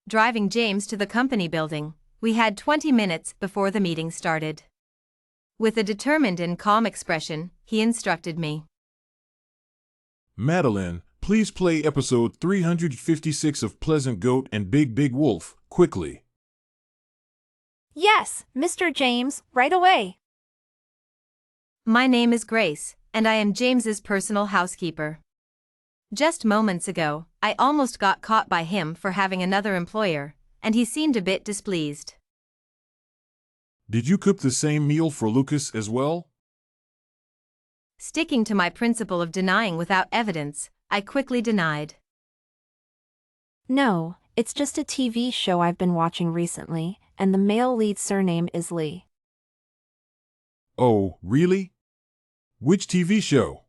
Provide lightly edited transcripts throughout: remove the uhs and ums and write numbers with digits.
driving James to the company building. We had 20 minutes before the meeting started. With a determined and calm expression, he instructed me. Madeline, please play episode 356 of Pleasant Goat and Big Big Wolf, quickly. Yes, Mr. James, right away. My name is Grace, and I am James's personal housekeeper. Just moments ago, I almost got caught by him for having another employer, and he seemed a bit displeased. Did you cook the same meal for Lucas as well? Sticking to my principle of denying without evidence, I quickly denied. No, it's just a TV show I've been watching recently, and the male lead surname is Lee. Oh, really? Which TV show?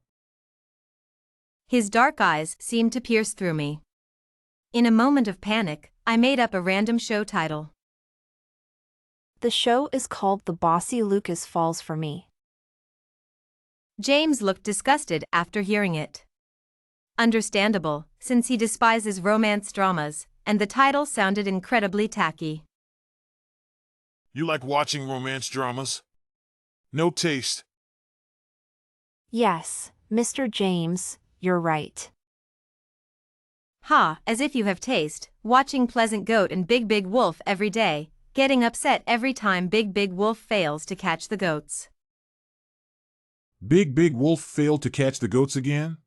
His dark eyes seemed to pierce through me. In a moment of panic, I made up a random show title. The show is called The Bossy Lucas Falls for Me. James looked disgusted after hearing it. Understandable, since he despises romance dramas, and the title sounded incredibly tacky. You like watching romance dramas? No taste. Yes, Mr. James, you're right. Ha, as if you have taste, watching Pleasant Goat and Big Big Wolf every day, getting upset every time Big Big Wolf fails to catch the goats. Big Big Wolf failed to catch the goats again?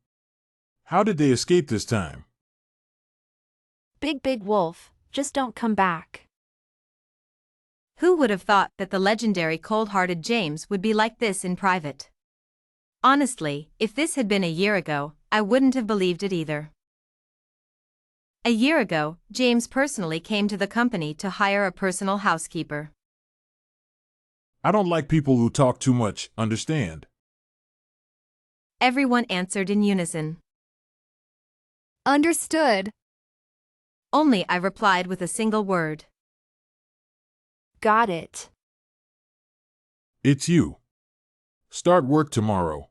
How did they escape this time? Big Big Wolf, just don't come back. Who would have thought that the legendary cold-hearted James would be like this in private? Honestly, if this had been a year ago, I wouldn't have believed it either. A year ago, James personally came to the company to hire a personal housekeeper. I don't like people who talk too much, understand? Everyone answered in unison. Understood. Only I replied with a single word. Got it. It's you. Start work tomorrow.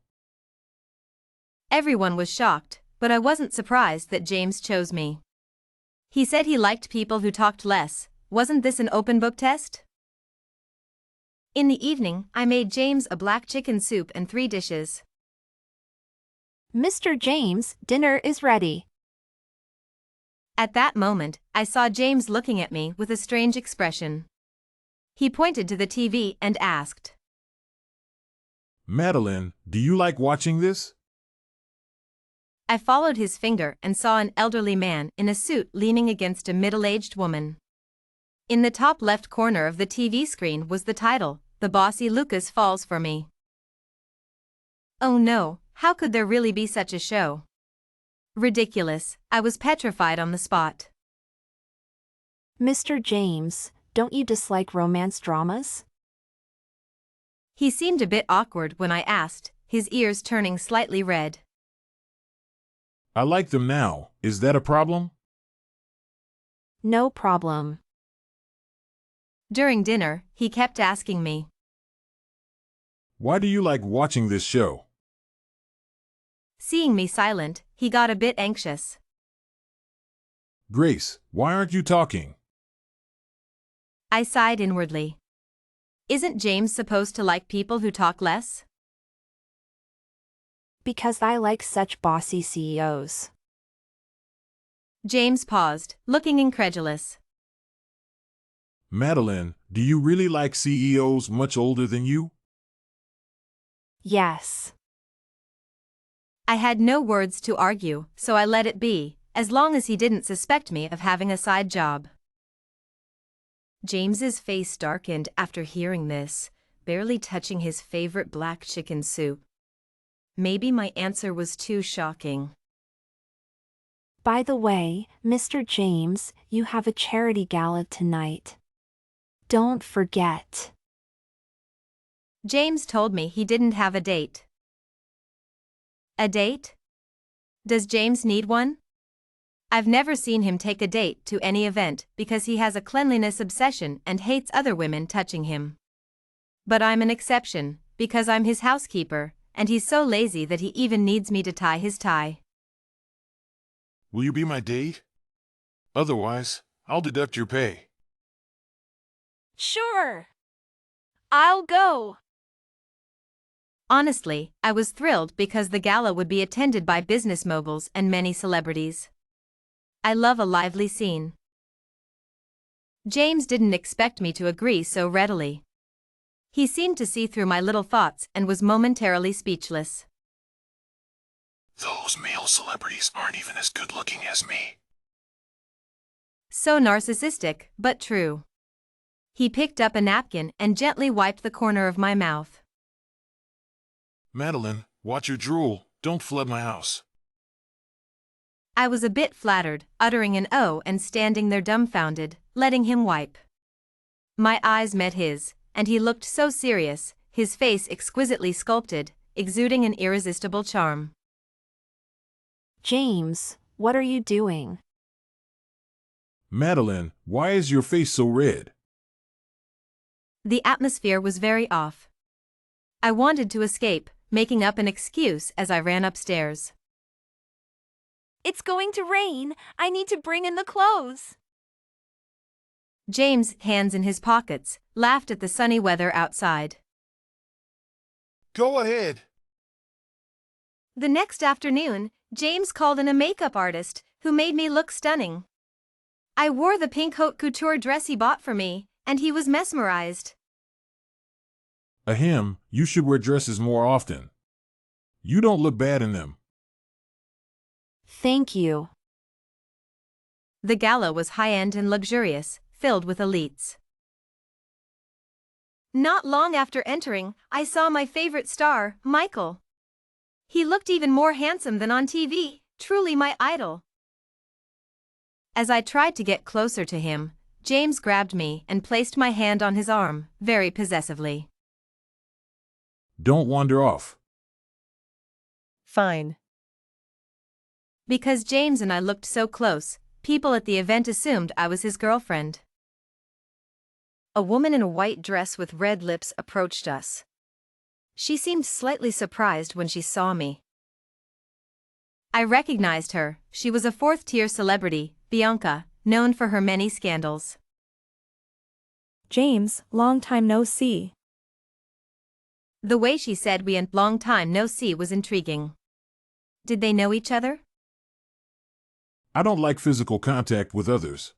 Everyone was shocked, but I wasn't surprised that James chose me. He said he liked people who talked less. Wasn't this an open book test? In the evening, I made James a black chicken soup and 3 dishes. Mr. James, dinner is ready. At that moment, I saw James looking at me with a strange expression. He pointed to the TV and asked, Madeline, do you like watching this? I followed his finger and saw an elderly man in a suit leaning against a middle-aged woman. In the top left corner of the TV screen was the title, The Bossy Lucas Falls for Me. Oh no, how could there really be such a show? Ridiculous, I was petrified on the spot. Mr. James, don't you dislike romance dramas? He seemed a bit awkward when I asked, his ears turning slightly red. I like them now. Is that a problem? No problem. During dinner, he kept asking me, Why do you like watching this show? Seeing me silent, he got a bit anxious. Grace, why aren't you talking? I sighed inwardly. Isn't James supposed to like people who talk less? Because I like such bossy CEOs. James paused, looking incredulous. Madeline, do you really like CEOs much older than you? Yes. I had no words to argue, so I let it be, as long as he didn't suspect me of having a side job. James's face darkened after hearing this, barely touching his favorite black chicken soup. Maybe my answer was too shocking. By the way, Mr. James, you have a charity gala tonight. Don't forget. James told me he didn't have a date. A date? Does James need one? I've never seen him take a date to any event because he has a cleanliness obsession and hates other women touching him. But I'm an exception, because I'm his housekeeper, and he's so lazy that he even needs me to tie his tie. Will you be my date? Otherwise, I'll deduct your pay. Sure. I'll go. Honestly, I was thrilled because the gala would be attended by business moguls and many celebrities. I love a lively scene. James didn't expect me to agree so readily. He seemed to see through my little thoughts and was momentarily speechless. Those male celebrities aren't even as good looking as me. So narcissistic, but true. He picked up a napkin and gently wiped the corner of my mouth. Madeline, watch your drool. Don't flood my house. I was a bit flattered, uttering an "oh" and standing there dumbfounded, letting him wipe. My eyes met his, and he looked so serious, his face exquisitely sculpted, exuding an irresistible charm. James, what are you doing? Madeline, why is your face so red? The atmosphere was very off. I wanted to escape, making up an excuse as I ran upstairs. It's going to rain. I need to bring in the clothes. James, hands in his pockets, laughed at the sunny weather outside. Go ahead. The next afternoon, James called in a makeup artist, who made me look stunning. I wore the pink haute couture dress he bought for me, and he was mesmerized. Ahem, you should wear dresses more often. You don't look bad in them. Thank you. The gala was high-end and luxurious, filled with elites. Not long after entering, I saw my favorite star, Michael. He looked even more handsome than on TV, truly my idol. As I tried to get closer to him, James grabbed me and placed my hand on his arm, very possessively. Don't wander off. Fine. Because James and I looked so close, people at the event assumed I was his girlfriend. A woman in a white dress with red lips approached us. She seemed slightly surprised when she saw me. I recognized her. She was a fourth-tier celebrity, Bianca, known for her many scandals. James, long time no see. The way she said "we and long time no see" was intriguing. Did they know each other? I don't like physical contact with others.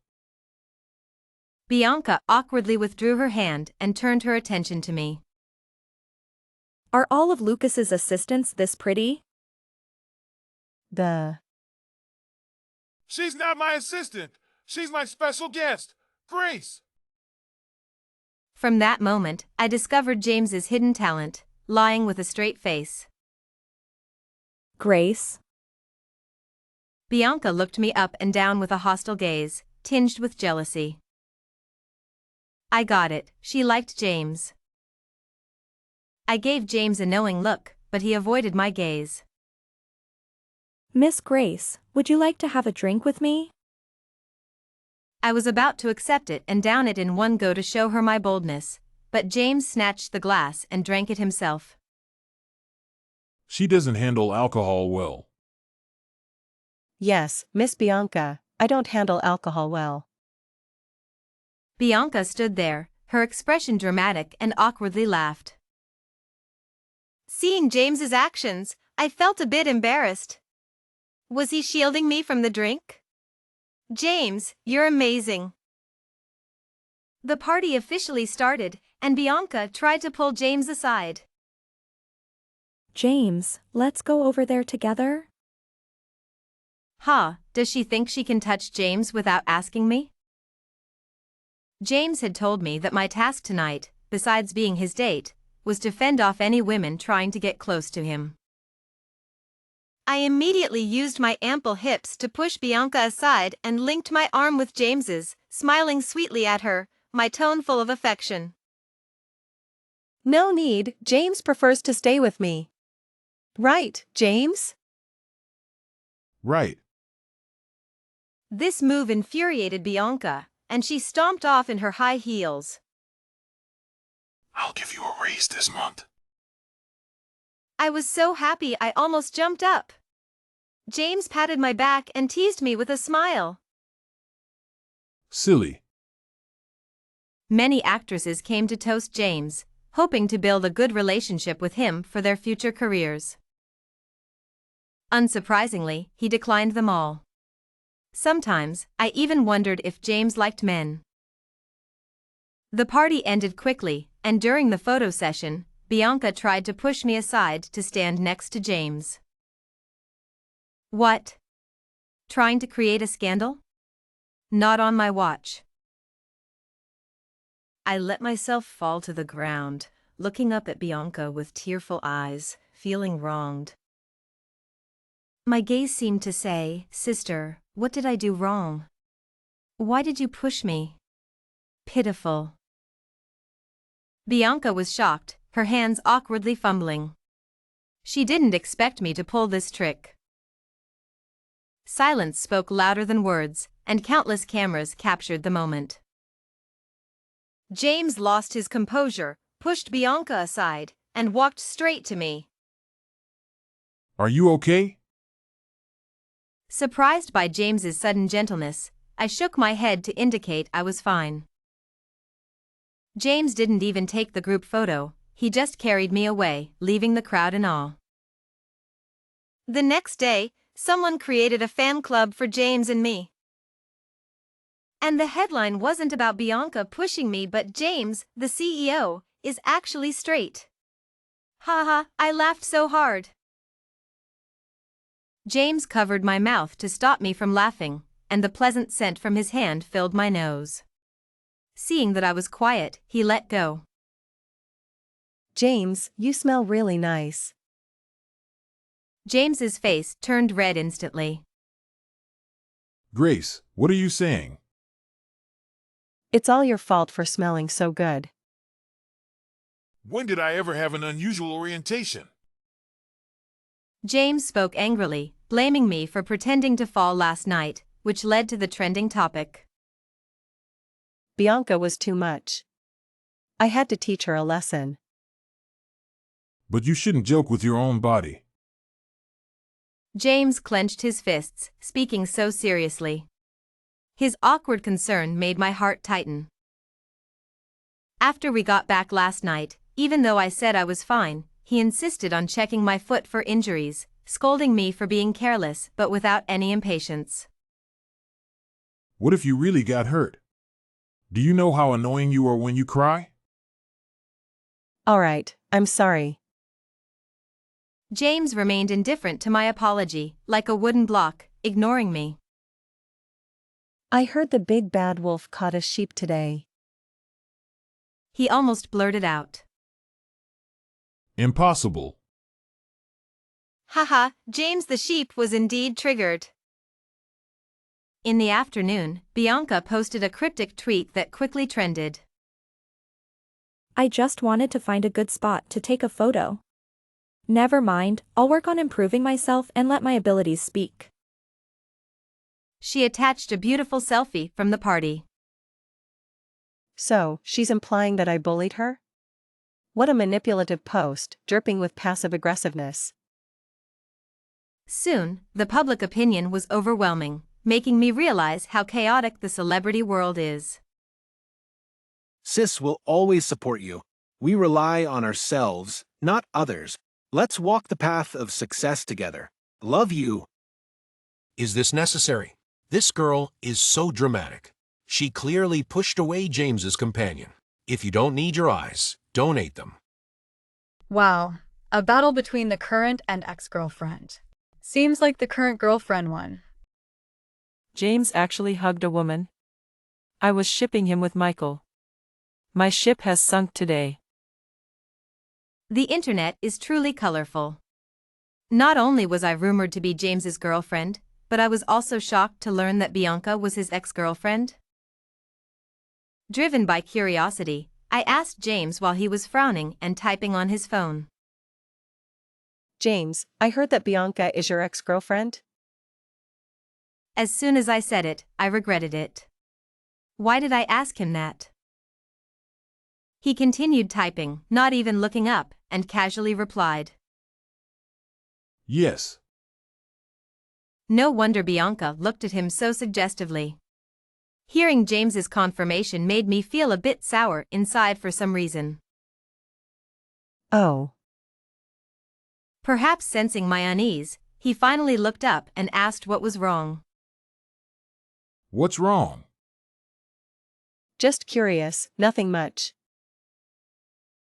Bianca awkwardly withdrew her hand and turned her attention to me. Are all of Lucas's assistants this pretty? She's not my assistant. She's my special guest, Grace. From that moment, I discovered James's hidden talent, lying with a straight face. Grace? Bianca looked me up and down with a hostile gaze, tinged with jealousy. I got it, she liked James. I gave James a knowing look, but he avoided my gaze. Miss Grace, would you like to have a drink with me? I was about to accept it and down it in one go to show her my boldness, but James snatched the glass and drank it himself. She doesn't handle alcohol well. Yes, Miss Bianca, I don't handle alcohol well. Bianca stood there, her expression dramatic, and awkwardly laughed. Seeing James's actions, I felt a bit embarrassed. Was he shielding me from the drink? James, you're amazing. The party officially started, and Bianca tried to pull James aside. James, let's go over there together? Does she think she can touch James without asking me? James had told me that my task tonight, besides being his date, was to fend off any women trying to get close to him. I immediately used my ample hips to push Bianca aside and linked my arm with James's, smiling sweetly at her, my tone full of affection. No need, James prefers to stay with me. Right, James? Right. This move infuriated Bianca, and she stomped off in her high heels. I'll give you a raise this month. I was so happy I almost jumped up. James patted my back and teased me with a smile. Silly. Many actresses came to toast James, hoping to build a good relationship with him for their future careers. Unsurprisingly, he declined them all. Sometimes, I even wondered if James liked men. The party ended quickly, and during the photo session, Bianca tried to push me aside to stand next to James. What? Trying to create a scandal? Not on my watch. I let myself fall to the ground, looking up at Bianca with tearful eyes, feeling wronged. My gaze seemed to say, "Sister, what did I do wrong? Why did you push me?" Pitiful. Bianca was shocked, her hands awkwardly fumbling. She didn't expect me to pull this trick. Silence spoke louder than words, and countless cameras captured the moment. James lost his composure, pushed Bianca aside, and walked straight to me. Are you okay? Surprised by James's sudden gentleness, I shook my head to indicate I was fine. James didn't even take the group photo, he just carried me away, leaving the crowd in awe. The next day, someone created a fan club for James and me. And the headline wasn't about Bianca pushing me, but James, the CEO, is actually straight. Haha, I laughed so hard. James covered my mouth to stop me from laughing, and the pleasant scent from his hand filled my nose. Seeing that I was quiet, he let go. James, you smell really nice. James's face turned red instantly. Grace, what are you saying? It's all your fault for smelling so good. When did I ever have an unusual orientation? James spoke angrily, blaming me for pretending to fall last night, which led to the trending topic. Bianca was too much. I had to teach her a lesson. But you shouldn't joke with your own body. James clenched his fists, speaking so seriously. His awkward concern made my heart tighten. After we got back last night, even though I said I was fine, he insisted on checking my foot for injuries, scolding me for being careless but without any impatience. What if you really got hurt? Do you know how annoying you are when you cry? All right, I'm sorry. James remained indifferent to my apology, like a wooden block, ignoring me. I heard the big bad wolf caught a sheep today. He almost blurted out. Impossible. Haha, James the sheep was indeed triggered. In the afternoon, Bianca posted a cryptic tweet that quickly trended. I just wanted to find a good spot to take a photo. Never mind, I'll work on improving myself and let my abilities speak. She attached a beautiful selfie from the party. So, she's implying that I bullied her? What a manipulative post, dripping with passive aggressiveness. Soon, the public opinion was overwhelming, making me realize how chaotic the celebrity world is. Sis will always support you. We rely on ourselves, not others. Let's walk the path of success together. Love you. Is this necessary? This girl is so dramatic. She clearly pushed away James's companion. If you don't need your eyes, donate them. Wow, a battle between the current and ex-girlfriend. Seems like the current girlfriend won. James actually hugged a woman. I was shipping him with Michael. My ship has sunk today. The internet is truly colorful. Not only was I rumored to be James's girlfriend, but I was also shocked to learn that Bianca was his ex-girlfriend. Driven by curiosity, I asked James while he was frowning and typing on his phone. James, I heard that Bianca is your ex-girlfriend? As soon as I said it, I regretted it. Why did I ask him that? He continued typing, not even looking up, and casually replied. Yes. No wonder Bianca looked at him so suggestively. Hearing James's confirmation made me feel a bit sour inside for some reason. Oh. Perhaps sensing my unease, he finally looked up and asked what was wrong. What's wrong? Just curious, nothing much.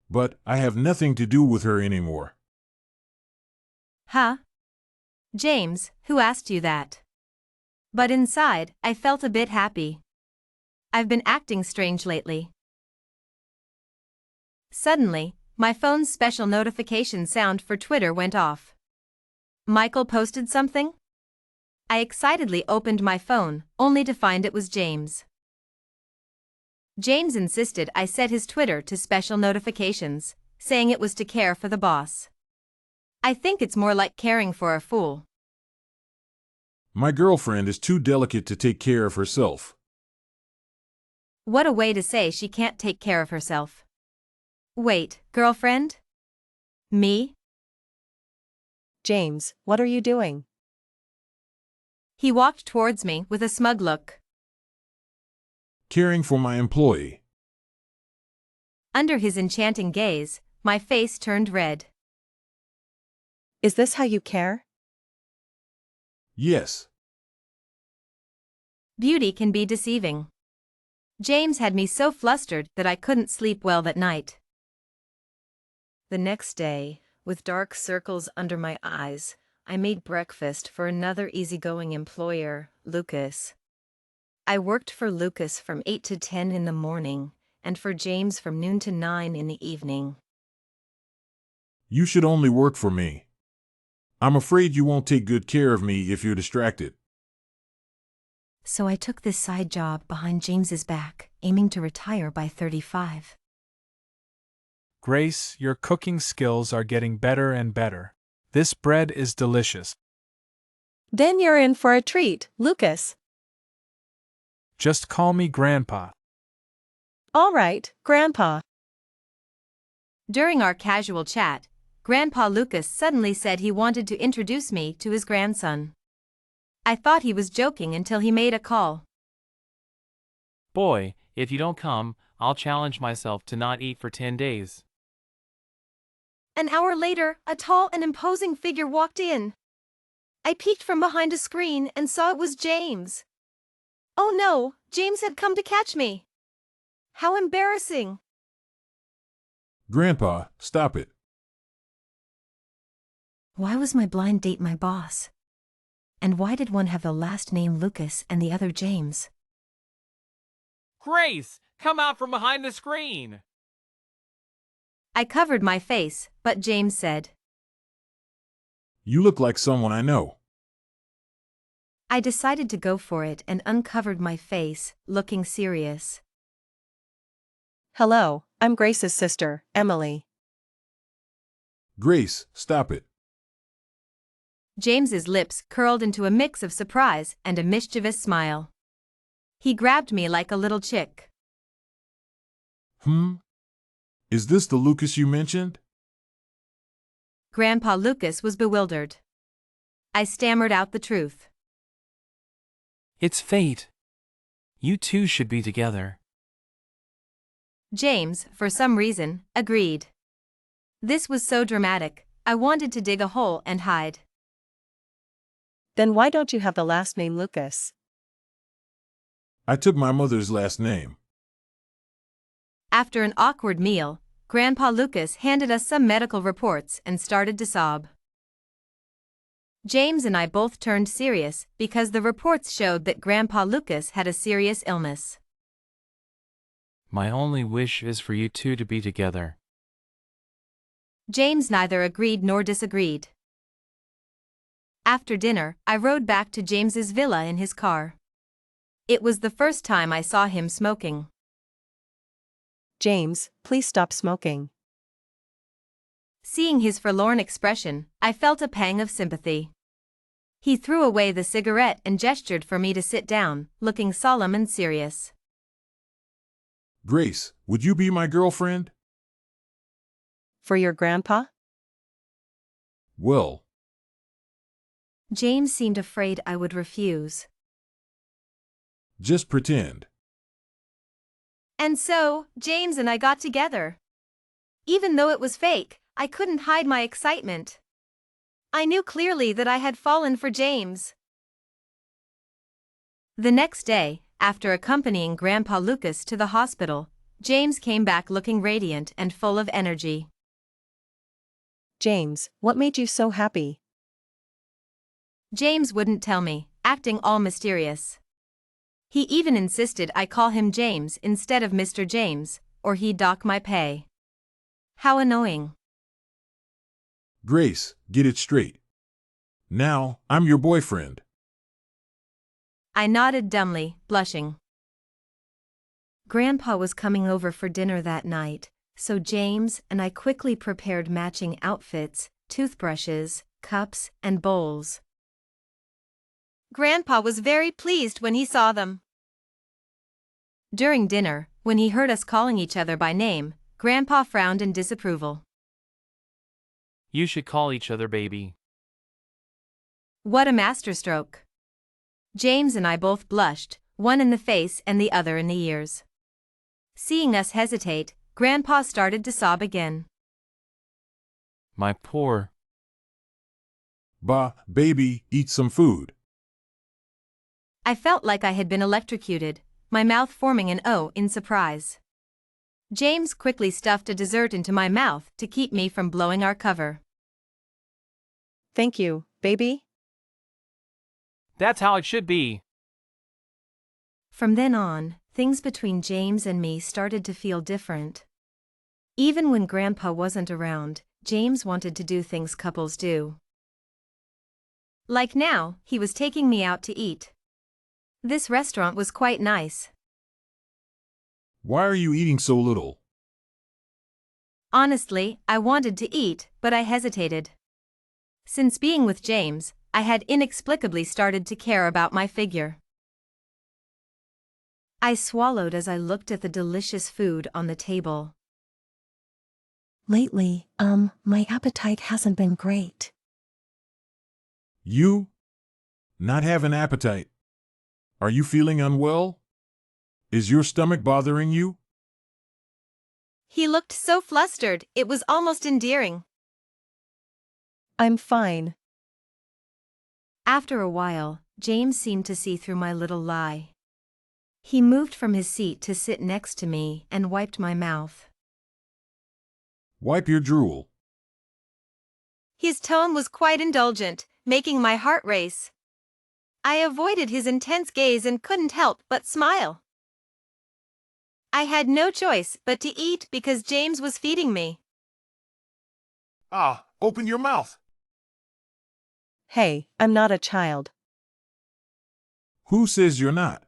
But I have nothing to do with her anymore. Huh? James, who asked you that? But inside, I felt a bit happy. I've been acting strange lately. Suddenly, my phone's special notification sound for Twitter went off. Michael posted something? I excitedly opened my phone, only to find it was James. James insisted I set his Twitter to special notifications, saying it was to care for the boss. I think it's more like caring for a fool. My girlfriend is too delicate to take care of herself. What a way to say she can't take care of herself. Wait, girlfriend? Me? James, what are you doing? He walked towards me with a smug look. Caring for my employee. Under his enchanting gaze, my face turned red. Is this how you care? Yes. Beauty can be deceiving. James had me so flustered that I couldn't sleep well that night. The next day, with dark circles under my eyes, I made breakfast for another easygoing employer, Lucas. I worked for Lucas from 8 to 10 in the morning, and for James from noon to 9 in the evening. You should only work for me. I'm afraid you won't take good care of me if you're distracted. So I took this side job behind James's back, aiming to retire by 35. Grace, your cooking skills are getting better and better. This bread is delicious. Then you're in for a treat, Lucas. Just call me Grandpa. All right, Grandpa. During our casual chat, Grandpa Lucas suddenly said he wanted to introduce me to his grandson. I thought he was joking until he made a call. Boy, if you don't come, I'll challenge myself to not eat for 10 days. An hour later, a tall and imposing figure walked in. I peeked from behind a screen and saw it was James. Oh no, James had come to catch me. How embarrassing. Grandpa, stop it. Why was my blind date my boss? And why did one have the last name Lucas and the other James? Grace, come out from behind the screen! I covered my face, but James said, You look like someone I know. I decided to go for it and uncovered my face, looking serious. Hello, I'm Grace's sister, Emily. Grace, stop it. James's lips curled into a mix of surprise and a mischievous smile. He grabbed me like a little chick. Is this the Lucas you mentioned? Grandpa Lucas was bewildered. I stammered out the truth. It's fate. You two should be together. James, for some reason, agreed. This was so dramatic, I wanted to dig a hole and hide. Then why don't you have the last name Lucas? I took my mother's last name. After an awkward meal, Grandpa Lucas handed us some medical reports and started to sob. James and I both turned serious because the reports showed that Grandpa Lucas had a serious illness. My only wish is for you two to be together. James neither agreed nor disagreed. After dinner, I rode back to James's villa in his car. It was the first time I saw him smoking. James, please stop smoking. Seeing his forlorn expression, I felt a pang of sympathy. He threw away the cigarette and gestured for me to sit down, looking solemn and serious. Grace, would you be my girlfriend? For your grandpa? Well. James seemed afraid I would refuse. Just pretend. And so, James and I got together. Even though it was fake, I couldn't hide my excitement. I knew clearly that I had fallen for James. The next day, after accompanying Grandpa Lucas to the hospital, James came back looking radiant and full of energy. James, what made you so happy? James wouldn't tell me, acting all mysterious. He even insisted I call him James instead of Mr. James, or he'd dock my pay. How annoying. Grace, get it straight. Now, I'm your boyfriend. I nodded dumbly, blushing. Grandpa was coming over for dinner that night, so James and I quickly prepared matching outfits, toothbrushes, cups, and bowls. Grandpa was very pleased when he saw them. During dinner, when he heard us calling each other by name, Grandpa frowned in disapproval. You should call each other baby. What a masterstroke. James and I both blushed, one in the face and the other in the ears. Seeing us hesitate, Grandpa started to sob again. My poor. Bah, baby, eat some food. I felt like I had been electrocuted, my mouth forming an O in surprise. James quickly stuffed a dessert into my mouth to keep me from blowing our cover. Thank you, baby. That's how it should be. From then on, things between James and me started to feel different. Even when Grandpa wasn't around, James wanted to do things couples do. Like now, he was taking me out to eat. This restaurant was quite nice. Why are you eating so little? Honestly, I wanted to eat, but I hesitated. Since being with James, I had inexplicably started to care about my figure. I swallowed as I looked at the delicious food on the table. Lately, my appetite hasn't been great. You? Not have an appetite? Are you feeling unwell? Is your stomach bothering you? He looked so flustered, it was almost endearing. I'm fine. After a while, James seemed to see through my little lie. He moved from his seat to sit next to me and wiped my mouth. Wipe your drool. His tone was quite indulgent, making my heart race. I avoided his intense gaze and couldn't help but smile. I had no choice but to eat because James was feeding me. Ah, open your mouth. Hey, I'm not a child. Who says you're not?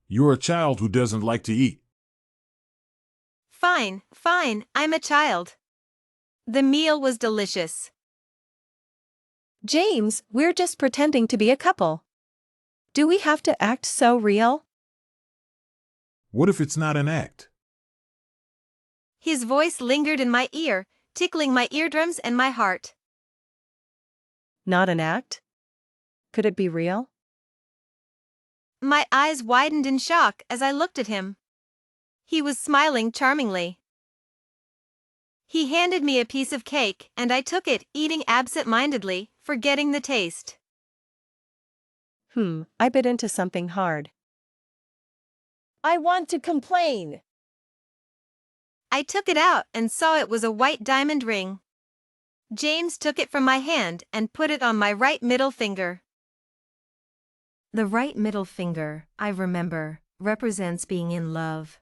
You're a child who doesn't like to eat. Fine, I'm a child. The meal was delicious. James, we're just pretending to be a couple. Do we have to act so real? What if it's not an act? His voice lingered in my ear, tickling my eardrums and my heart. Not an act? Could it be real? My eyes widened in shock as I looked at him. He was smiling charmingly. He handed me a piece of cake and I took it, eating absent-mindedly, forgetting the taste. I bit into something hard. I want to complain. I took it out and saw it was a white diamond ring. James took it from my hand and put it on my right middle finger. The right middle finger, I remember, represents being in love.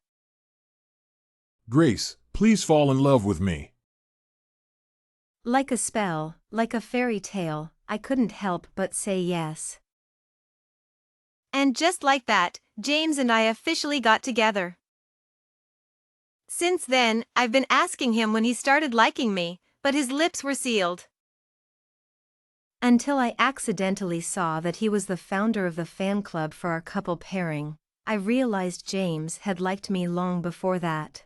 Grace, please fall in love with me. Like a spell, like a fairy tale, I couldn't help but say yes. And just like that, James and I officially got together. Since then, I've been asking him when he started liking me, but his lips were sealed. Until I accidentally saw that he was the founder of the fan club for our couple pairing, I realized James had liked me long before that.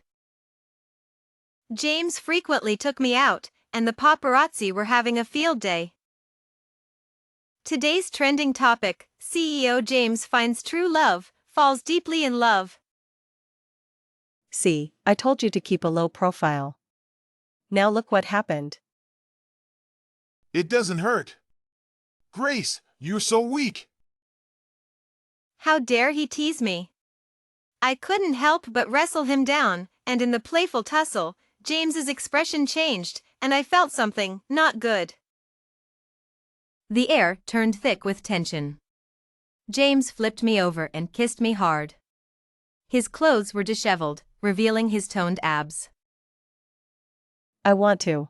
James frequently took me out, and the paparazzi were having a field day. Today's trending topic: CEO James finds true love, falls deeply in love. See, I told you to keep a low profile. Now look what happened. It doesn't hurt. Grace, you're so weak. How dare he tease me? I couldn't help but wrestle him down, and in the playful tussle, James's expression changed, and I felt something not good. The air turned thick with tension. James flipped me over and kissed me hard. His clothes were disheveled, revealing his toned abs. I want to.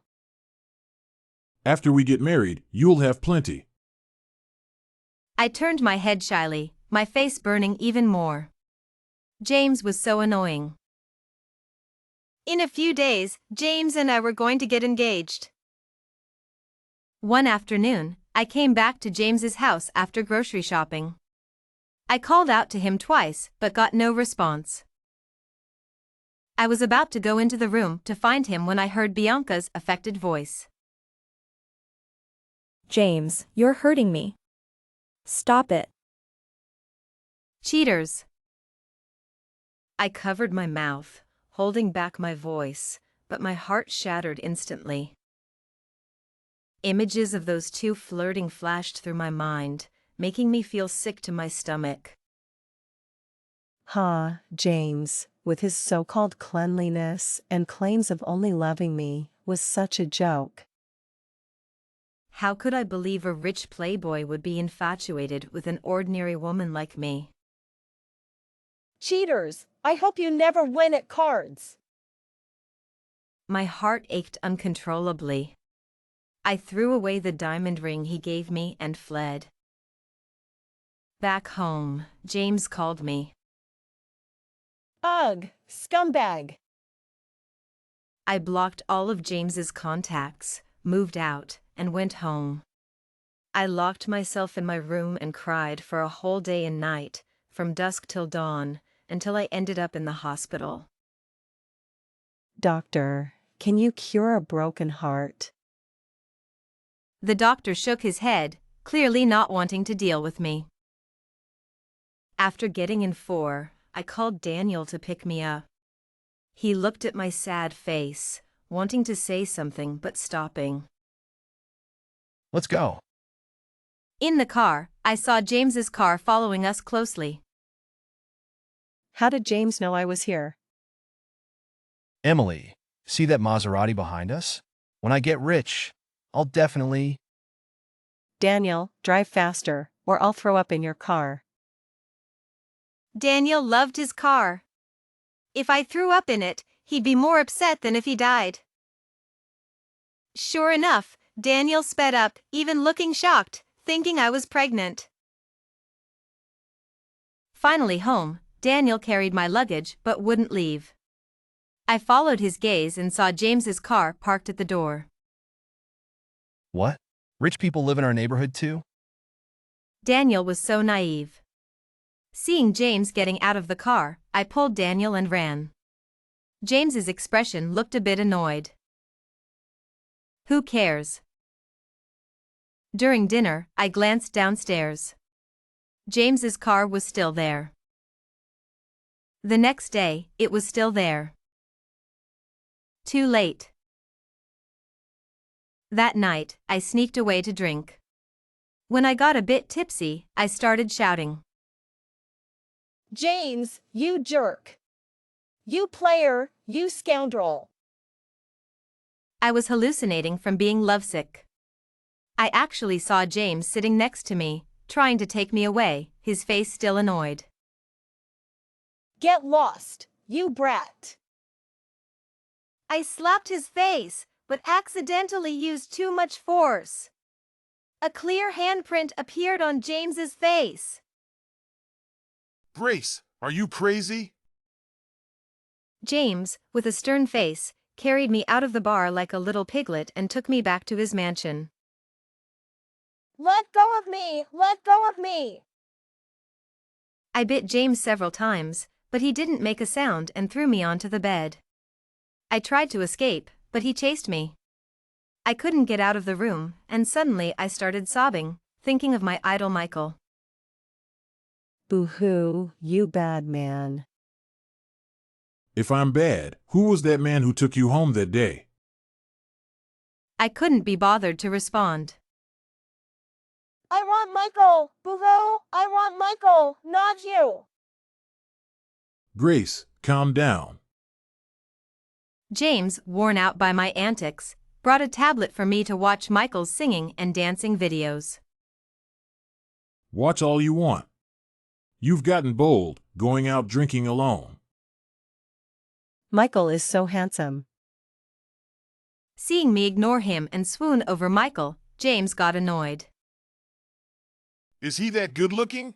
After we get married, you'll have plenty. I turned my head shyly, my face burning even more. James was so annoying. In a few days, James and I were going to get engaged. One afternoon, I came back to James's house after grocery shopping. I called out to him twice, but got no response. I was about to go into the room to find him when I heard Bianca's affected voice. James, you're hurting me. Stop it. Cheaters. I covered my mouth, holding back my voice, but my heart shattered instantly. Images of those two flirting flashed through my mind, making me feel sick to my stomach. James, with his so-called cleanliness and claims of only loving me, was such a joke. How could I believe a rich playboy would be infatuated with an ordinary woman like me? Cheaters, I hope you never win at cards. My heart ached uncontrollably. I threw away the diamond ring he gave me and fled. Back home, James called me. Ugh, scumbag. I blocked all of James's contacts, moved out, and went home. I locked myself in my room and cried for a whole day and night, from dusk till dawn, until I ended up in the hospital. Doctor, can you cure a broken heart? The doctor shook his head, clearly not wanting to deal with me. After getting in 4, I called Daniel to pick me up. He looked at my sad face, wanting to say something but stopping. Let's go. In the car, I saw James's car following us closely. How did James know I was here? Emily, see that Maserati behind us? When I get rich, I'll definitely... Daniel, drive faster, or I'll throw up in your car. Daniel loved his car. If I threw up in it, he'd be more upset than if he died. Sure enough, Daniel sped up, even looking shocked, thinking I was pregnant. Finally home, Daniel carried my luggage but wouldn't leave. I followed his gaze and saw James's car parked at the door. What? Rich people live in our neighborhood too? Daniel was so naive. Seeing James getting out of the car, I pulled Daniel and ran. James's expression looked a bit annoyed. Who cares? During dinner, I glanced downstairs. James's car was still there. The next day, it was still there. Too late. That night, I sneaked away to drink. When I got a bit tipsy, I started shouting. James, you jerk. You player, you scoundrel. I was hallucinating from being lovesick. I actually saw James sitting next to me, trying to take me away, his face still annoyed. Get lost, you brat. I slapped his face, but accidentally used too much force. A clear handprint appeared on James's face. Grace, are you crazy? James, with a stern face, carried me out of the bar like a little piglet and took me back to his mansion. Let go of me! Let go of me! I bit James several times, but he didn't make a sound and threw me onto the bed. I tried to escape, but he chased me. I couldn't get out of the room, and suddenly I started sobbing, thinking of my idol Michael. Boo-hoo, you bad man. If I'm bad, who was that man who took you home that day? I couldn't be bothered to respond. I want Michael, Boo-boo. I want Michael, not you. Grace, calm down. James, worn out by my antics, brought a tablet for me to watch Michael's singing and dancing videos. Watch all you want. You've gotten bold, going out drinking alone. Michael is so handsome. Seeing me ignore him and swoon over Michael, James got annoyed. Is he that good looking?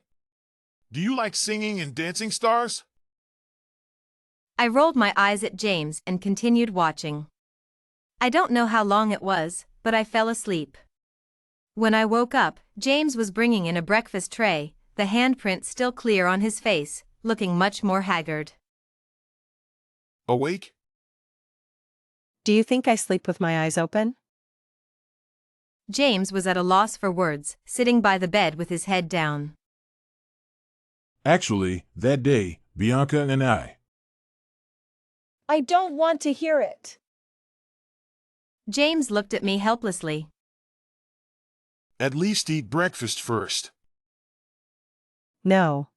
Do you like singing and dancing stars? I rolled my eyes at James and continued watching. I don't know how long it was, but I fell asleep. When I woke up, James was bringing in a breakfast tray, the handprint still clear on his face, looking much more haggard. Awake? Do you think I sleep with my eyes open? James was at a loss for words, sitting by the bed with his head down. Actually, that day, Bianca and I don't want to hear it. James looked at me helplessly. At least eat breakfast first. No.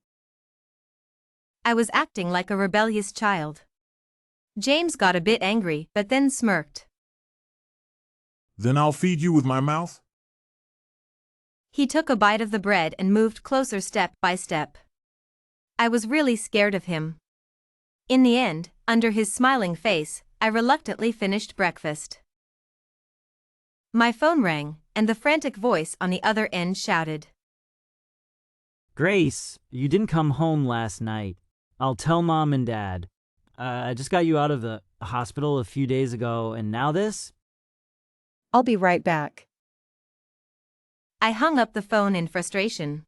I was acting like a rebellious child. James got a bit angry, but then smirked. Then I'll feed you with my mouth? He took a bite of the bread and moved closer step by step. I was really scared of him. In the end, under his smiling face, I reluctantly finished breakfast. My phone rang, and the frantic voice on the other end shouted. Grace, you didn't come home last night. I'll tell Mom and Dad. I just got you out of the hospital a few days ago, and now this? I'll be right back. I hung up the phone in frustration.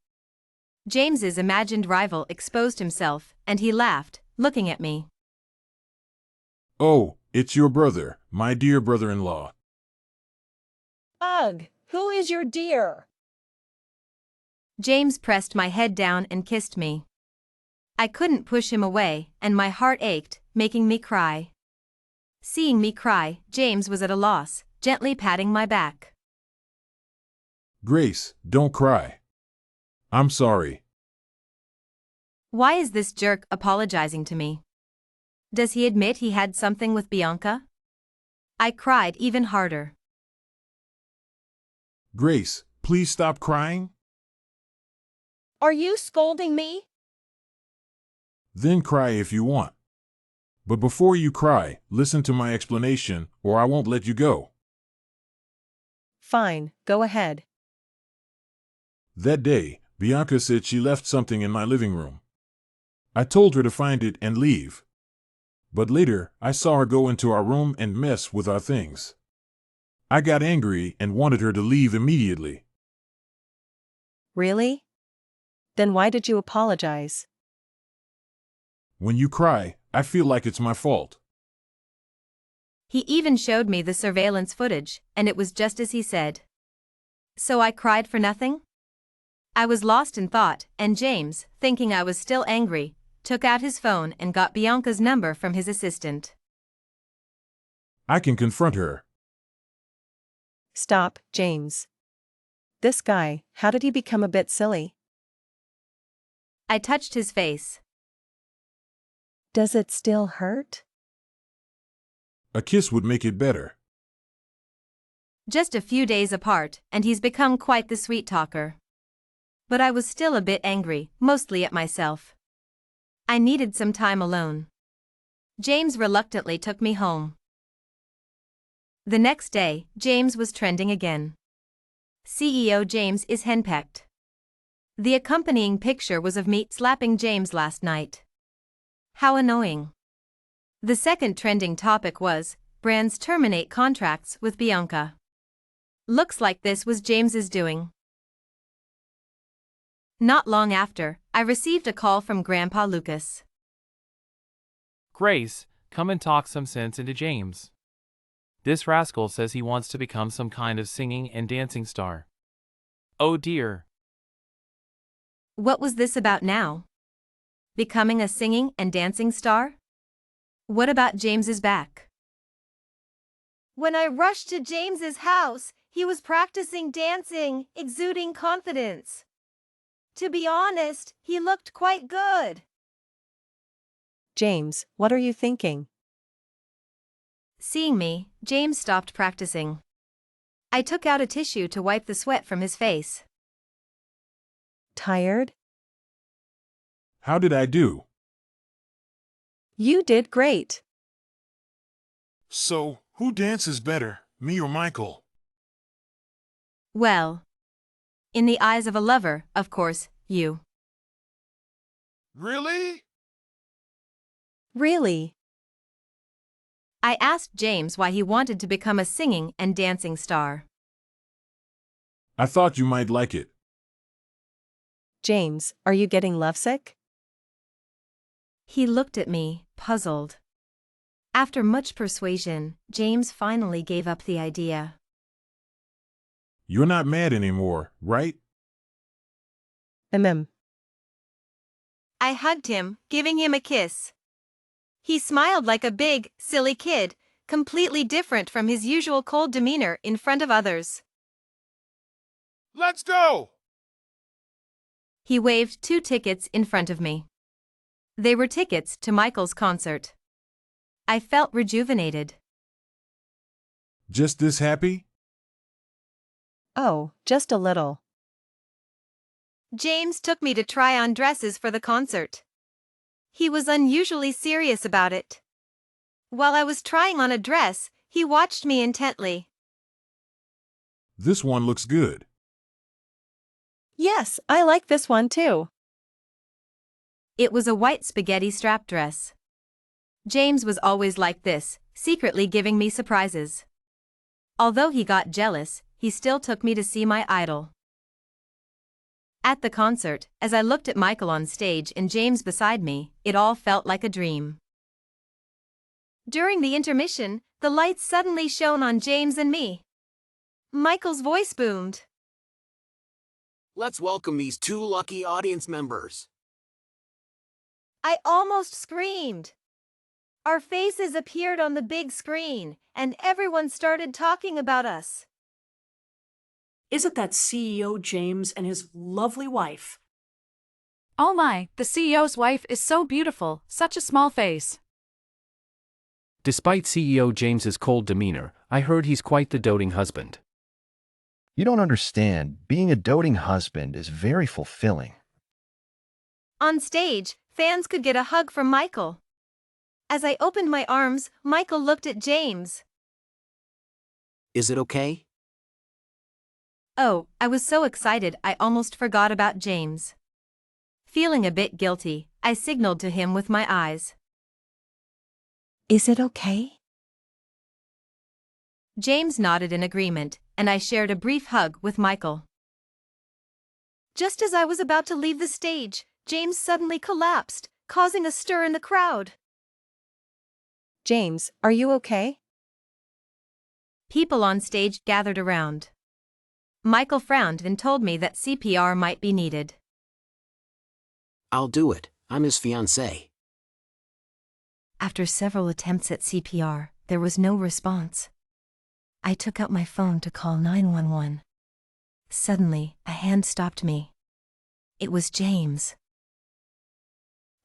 James's imagined rival exposed himself, and he laughed, looking at me. Oh, it's your brother, my dear brother-in-law. Ugh, who is your dear? James pressed my head down and kissed me. I couldn't push him away, and my heart ached, making me cry. Seeing me cry, James was at a loss, gently patting my back. Grace, don't cry. I'm sorry. Why is this jerk apologizing to me? Does he admit he had something with Bianca? I cried even harder. Grace, please stop crying. Are you scolding me? Then cry if you want. But before you cry, listen to my explanation, or I won't let you go. Fine, go ahead. That day, Bianca said she left something in my living room. I told her to find it and leave. But later, I saw her go into our room and mess with our things. I got angry and wanted her to leave immediately. Really? Then why did you apologize? When you cry, I feel like it's my fault. He even showed me the surveillance footage, and it was just as he said. So I cried for nothing? I was lost in thought, and James, thinking I was still angry, took out his phone and got Bianca's number from his assistant. I can confront her. Stop, James. This guy, how did he become a bit silly? I touched his face. Does it still hurt? A kiss would make it better. Just a few days apart, and he's become quite the sweet talker. But I was still a bit angry, mostly at myself. I needed some time alone. James reluctantly took me home. The next day, James was trending again. CEO James is henpecked. The accompanying picture was of me slapping James last night. How annoying. The second trending topic was, brands terminate contracts with Bianca. Looks like this was James's doing. Not long after, I received a call from Grandpa Lucas. Grace, come and talk some sense into James. This rascal says he wants to become some kind of singing and dancing star. Oh dear. What was this about now? Becoming a singing and dancing star? What about James's back? When I rushed to James's house, he was practicing dancing, exuding confidence. To be honest, he looked quite good. James, what are you thinking? Seeing me, James stopped practicing. I took out a tissue to wipe the sweat from his face. Tired? How did I do? You did great. So, who dances better, me or Michael? Well, in the eyes of a lover, of course, you. Really? Really? I asked James why he wanted to become a singing and dancing star. I thought you might like it. James, are you getting lovesick? He looked at me, puzzled. After much persuasion, James finally gave up the idea. You're not mad anymore, right? I hugged him, giving him a kiss. He smiled like a big, silly kid, completely different from his usual cold demeanor in front of others. Let's go! He waved 2 tickets in front of me. They were tickets to Michael's concert. I felt rejuvenated. Just this happy? Oh, just a little. James took me to try on dresses for the concert. He was unusually serious about it. While I was trying on a dress, he watched me intently. This one looks good. Yes, I like this one too. It was a white spaghetti strap dress. James was always like this, secretly giving me surprises. Although he got jealous, he still took me to see my idol. At the concert, as I looked at Michael on stage and James beside me, it all felt like a dream. During the intermission, the lights suddenly shone on James and me. Michael's voice boomed. Let's welcome these 2 lucky audience members. I almost screamed. Our faces appeared on the big screen, and everyone started talking about us. Isn't that CEO James and his lovely wife? Oh my, the CEO's wife is so beautiful, such a small face. Despite CEO James's cold demeanor, I heard he's quite the doting husband. You don't understand. Being a doting husband is very fulfilling. On stage, fans could get a hug from Michael. As I opened my arms, Michael looked at James. Is it okay? Oh, I was so excited I almost forgot about James. Feeling a bit guilty, I signaled to him with my eyes. Is it okay? James nodded in agreement, and I shared a brief hug with Michael. Just as I was about to leave the stage, James suddenly collapsed, causing a stir in the crowd. James, are you okay? People on stage gathered around. Michael frowned and told me that CPR might be needed. I'll do it. I'm his fiancée. After several attempts at CPR, there was no response. I took out my phone to call 911. Suddenly, a hand stopped me. It was James.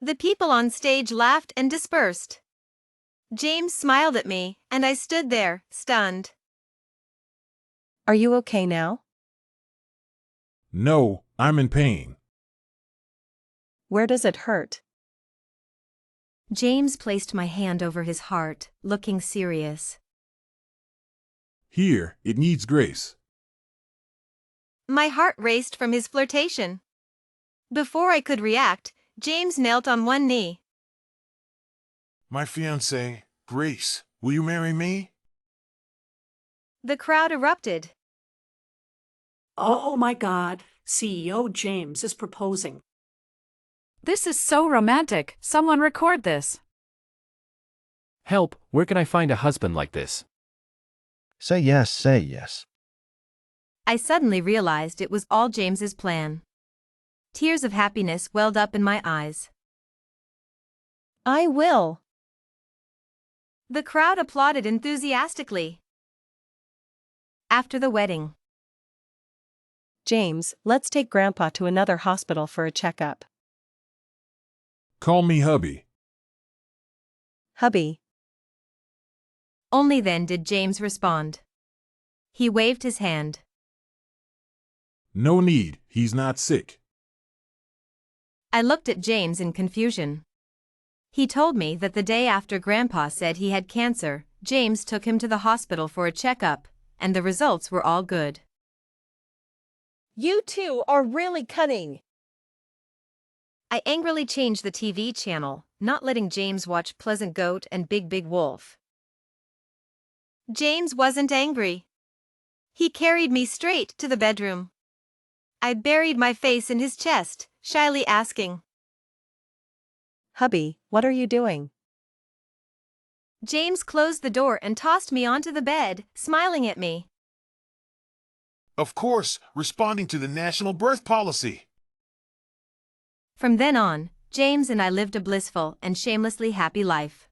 The people on stage laughed and dispersed. James smiled at me, and I stood there, stunned. Are you okay now? No, I'm in pain. Where does it hurt? James placed my hand over his heart, looking serious. Here, it needs grace. My heart raced from his flirtation. Before I could react, James knelt on one knee. My fiancée, Grace, will you marry me? The crowd erupted. Oh my God, CEO James is proposing. This is so romantic. Someone record this. Help, where can I find a husband like this? Say yes, say yes. I suddenly realized it was all James's plan. Tears of happiness welled up in my eyes. I will. The crowd applauded enthusiastically. After the wedding. James, let's take Grandpa to another hospital for a checkup. Call me hubby. Hubby. Only then did James respond. He waved his hand. No need, he's not sick. I looked at James in confusion. He told me that the day after Grandpa said he had cancer, James took him to the hospital for a checkup, and the results were all good. You two are really cunning. I angrily changed the TV channel, not letting James watch Pleasant Goat and Big Big Wolf. James wasn't angry. He carried me straight to the bedroom. I buried my face in his chest, shyly asking, Hubby, what are you doing? James closed the door and tossed me onto the bed, smiling at me. Of course, responding to the national birth policy. From then on, James and I lived a blissful and shamelessly happy life.